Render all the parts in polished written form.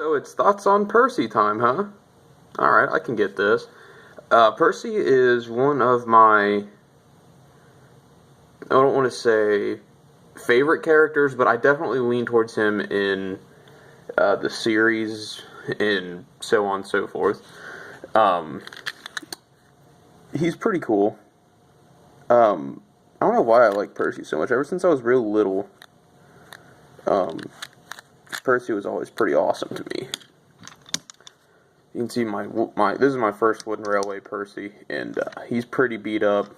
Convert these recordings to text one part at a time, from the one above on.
So it's thoughts on Percy time, huh? Alright, I can get this. Percy is one of my, I don't want to say favorite characters, but I definitely lean towards him in the series and so on and so forth. He's pretty cool. I don't know why I like Percy so much. Ever since I was real little, Percy was always pretty awesome to me. You can see this is my first wooden railway Percy, and he's pretty beat up.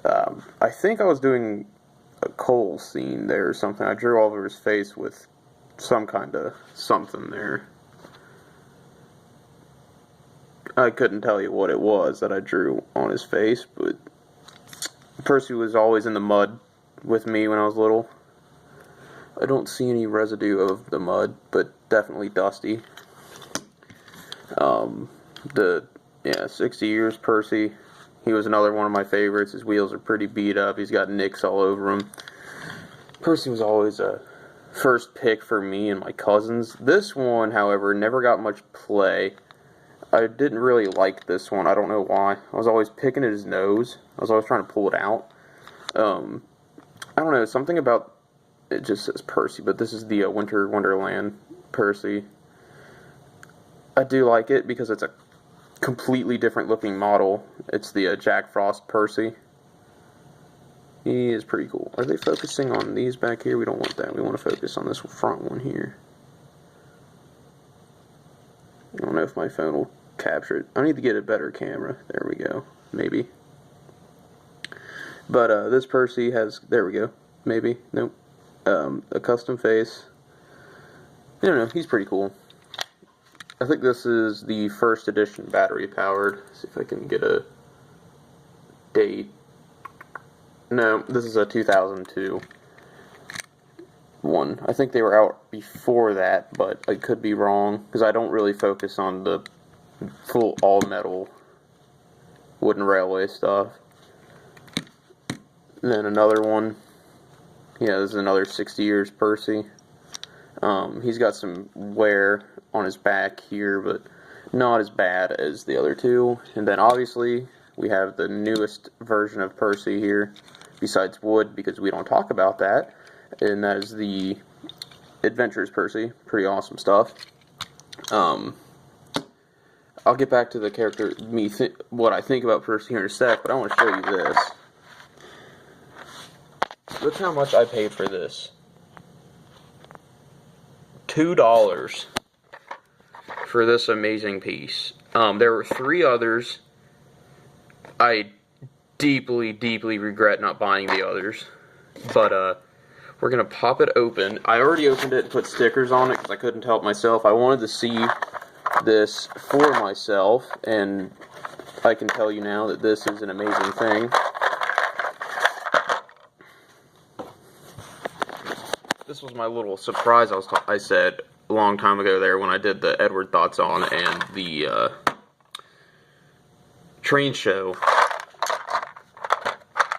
I think I was doing a coal scene there or something. I drew all over his face with some kind of something there. I couldn't tell you what it was that I drew on his face, but Percy was always in the mud with me when I was little. I don't see any residue of the mud, but definitely dusty. 60 years Percy. He was another one of my favorites. His wheels are pretty beat up. He's got nicks all over him. Percy was always a first pick for me and my cousins. This one, however, never got much play. I didn't really like this one. I don't know why. I was always picking at his nose. I was always trying to pull it out. I don't know. Something about it just says Percy, but this is the Winter Wonderland Percy. I do like it because it's a completely different looking model. It's the Jack Frost Percy. He is pretty cool. Are they focusing on these back here? We don't want that. We want to focus on this front one here. I don't know if my phone will capture it. I need to get a better camera. There we go. Maybe. But this Percy has, there we go. Maybe. Nope. A custom face. I don't know. He's pretty cool. I think this is the first edition battery powered. Let's see if I can get a date. No, this is a 2002 one. I think they were out before that, but I could be wrong because I don't really focus on the full all-metal wooden railway stuff. And then another one. Yeah, this is another 60 years Percy. He's got some wear on his back here, but not as bad as the other two. And then obviously we have the newest version of Percy here, besides wood, because we don't talk about that, and that is the Adventures Percy. Pretty awesome stuff. I'll get back to the character, what I think about Percy here in a sec, but I want to show you this. Look how much I paid for this. $2 for this amazing piece. There were 3 others. I deeply, deeply regret not buying the others. But, we're going to pop it open. I already opened it and put stickers on it because I couldn't help myself. I wanted to see this for myself, and I can tell you now that this is an amazing thing. This was my little surprise I said a long time ago there when I did the Edward Thoughts On and the train show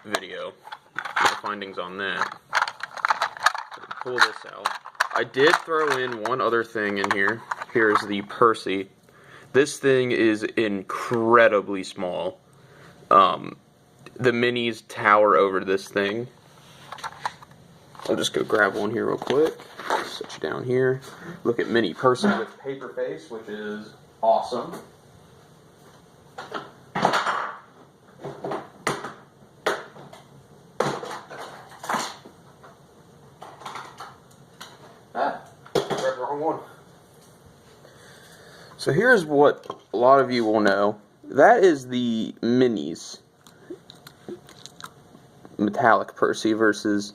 video. The findings on that. Pull this out. I did throw in one other thing in here. Here's the Percy. This thing is incredibly small. The minis tower over this thing. I'll just go grab one here real quick. Set you down here. Look at mini Percy with paper face, which is awesome. Grabbed the wrong one. So here's what a lot of you will know. That is the minis. Metallic Percy versus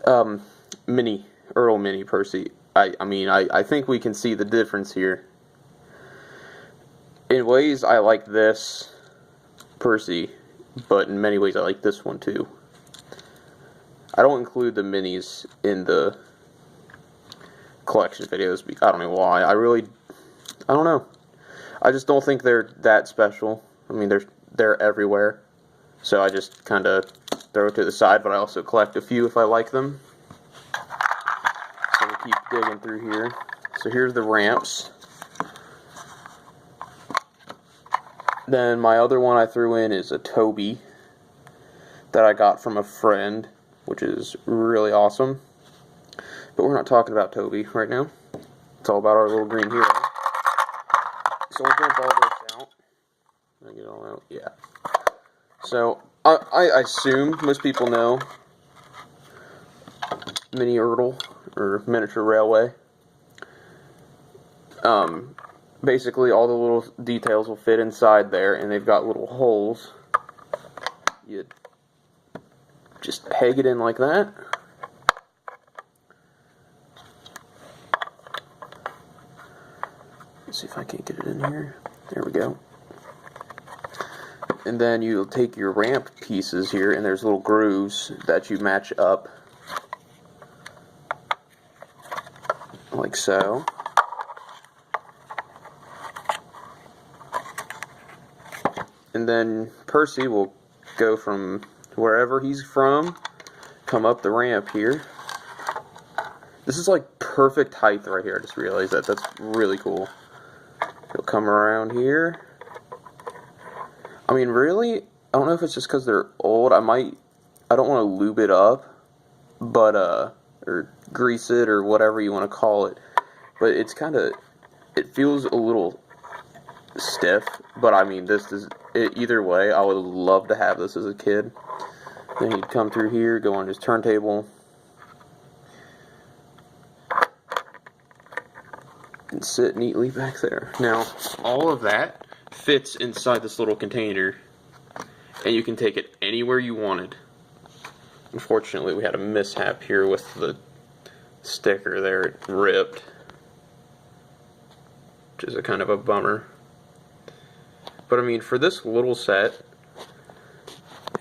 Earl Mini Percy. I think we can see the difference here. In ways, I like this Percy, but in many ways, I like this one too. I don't include the minis in the collection videos. I don't know why. I don't know. I just don't think they're that special. I mean, they're everywhere. So I just kind of throw it to the side, but I also collect a few if I like them. So we'll keep digging through here. So here's the ramps. Then my other one I threw in is a Toby that I got from a friend, which is really awesome. But we're not talking about Toby right now. It's all about our little green hero. So we'll dump all this out. Did I get it all out? Yeah. So I assume most people know Mini Erdl or Miniature Railway. Basically all the little details will fit inside there, and they've got little holes. You just peg it in like that. Let's see if I can't get it in here. There we go. And then you'll take your ramp pieces here, and there's little grooves that you match up like so. And then Percy will go from wherever he's from, come up the ramp here. This is like perfect height right here. I just realized that. That's really cool. He'll come around here. I mean, really, I don't know if it's just because they're old. I don't want to lube it up, but, or grease it or whatever you want to call it. But it's kind of, it feels a little stiff, but I mean, this is, either way, I would love to have this as a kid. Then he'd come through here, go on his turntable, and sit neatly back there. Now, all of that fits inside this little container, and you can take it anywhere you wanted. Unfortunately, we had a mishap here with the sticker there. It ripped, which is a kind of a bummer. But I mean, for this little set,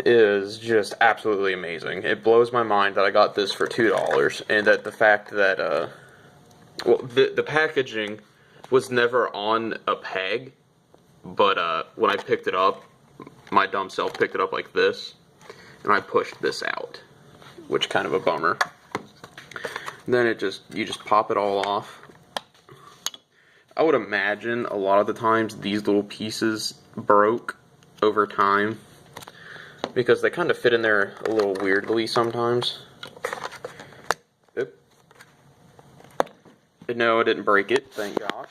is just absolutely amazing. It blows my mind that I got this for $2, and that the fact that, well, the packaging was never on a peg, but when I picked it up, my dumb self picked it up like this, and I pushed this out, which kind of a bummer. And then you just pop it all off. I would imagine a lot of the times these little pieces broke over time because they kind of fit in there a little weirdly sometimes. Oop. No, I didn't break it, thank gosh.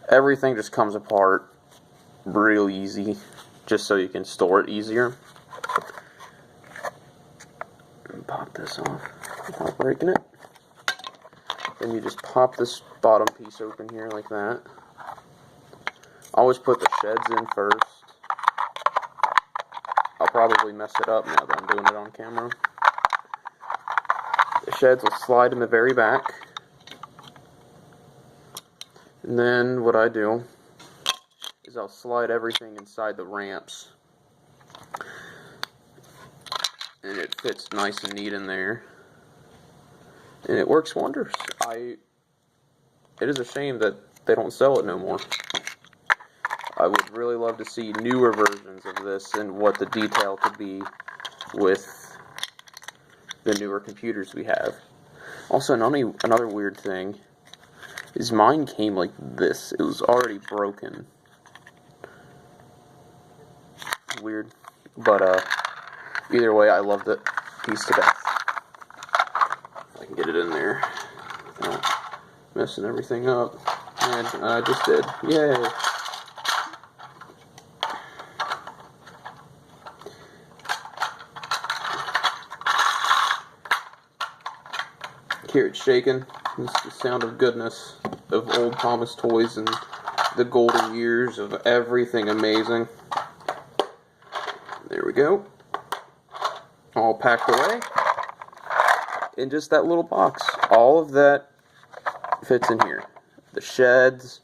Everything just comes apart real easy, just so you can store it easier. Pop this off without breaking it. Then you just pop this bottom piece open here like that. Always put the sheds in first. I'll probably mess it up now that I'm doing it on camera. The sheds will slide in the very back. And then what I do is I'll slide everything inside the ramps. And it fits nice and neat in there. And it works wonders. It is a shame that they don't sell it no more. I would really love to see newer versions of this and what the detail could be with the newer computers we have. Also, another weird thing is mine came like this. It was already broken. Weird. But either way, I loved it. Piece to death. I can get it in there without messing everything up. And I just did. Yay! Hear it shaking. It's the sound of goodness of old Thomas Toys and the golden years of everything amazing. There we go. All packed away in just that little box. All of that fits in here. The sheds,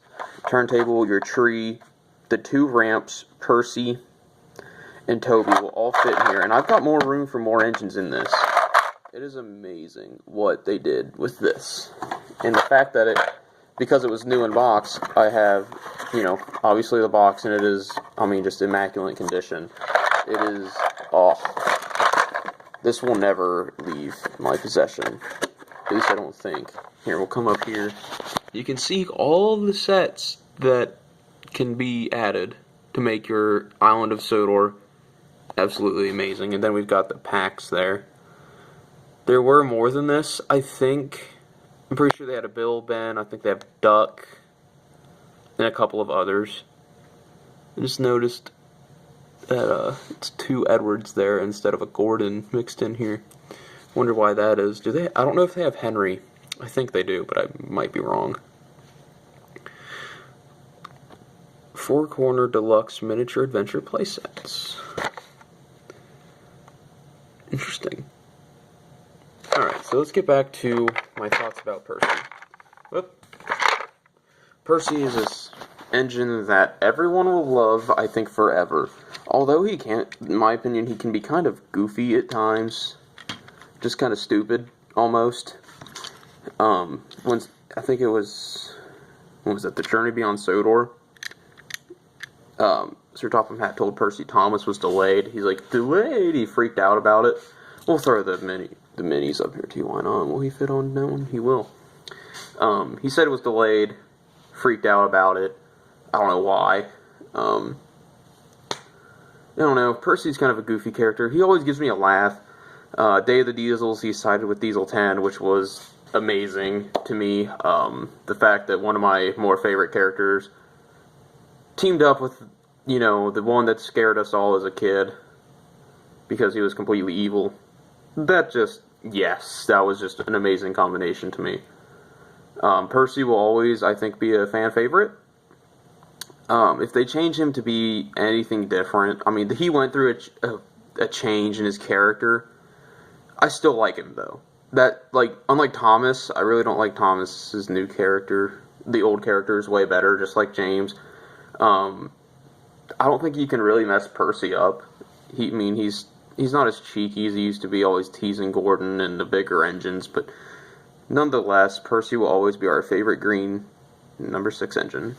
turntable, your tree, the 2 ramps, Percy, and Toby will all fit in here. And I've got more room for more engines in this. It is amazing what they did with this. And the fact that because it was new in box, I have, obviously the box, and it is, just immaculate condition. It is, this will never leave my possession. At least I don't think. Here, we'll come up here. You can see all the sets that can be added to make your Island of Sodor absolutely amazing. And then we've got the packs there. There were more than this, I think. I'm pretty sure they had a Bill, Ben, I think they have Duck, and a couple of others. I just noticed that it's 2 Edwards there instead of a Gordon mixed in here. Wonder why that is. Do they? I don't know if they have Henry. I think they do, but I might be wrong. 4-corner deluxe miniature adventure playsets. Interesting. Alright, so let's get back to my thoughts about Percy. Whoop. Percy is this engine that everyone will love, I think, forever. Although he can't, in my opinion, he can be kind of goofy at times. Just kind of stupid, almost. When I think it was, what was it, The Journey Beyond Sodor? Sir Topham Hatt told Percy Thomas was delayed. He's like, delayed? He freaked out about it. We'll throw the minis up here too, why not? Will he fit on that one? He will. He said it was delayed, freaked out about it. I don't know why. I don't know. Percy's kind of a goofy character. He always gives me a laugh. Day of the Diesels, he sided with Diesel 10, which was amazing to me. The fact that one of my more favorite characters teamed up with, you know, the one that scared us all as a kid because he was completely evil. That just, yes, that was just an amazing combination to me. Percy will always, I think, be a fan favorite. If they change him to be anything different, I mean, he went through a change in his character. I still like him, though. That, like, unlike Thomas, I really don't like Thomas's new character. The old character is way better, just like James. I don't think you can really mess Percy up. He's not as cheeky as he used to be, always teasing Gordon and the bigger engines, but nonetheless, Percy will always be our favorite green number 6 engine.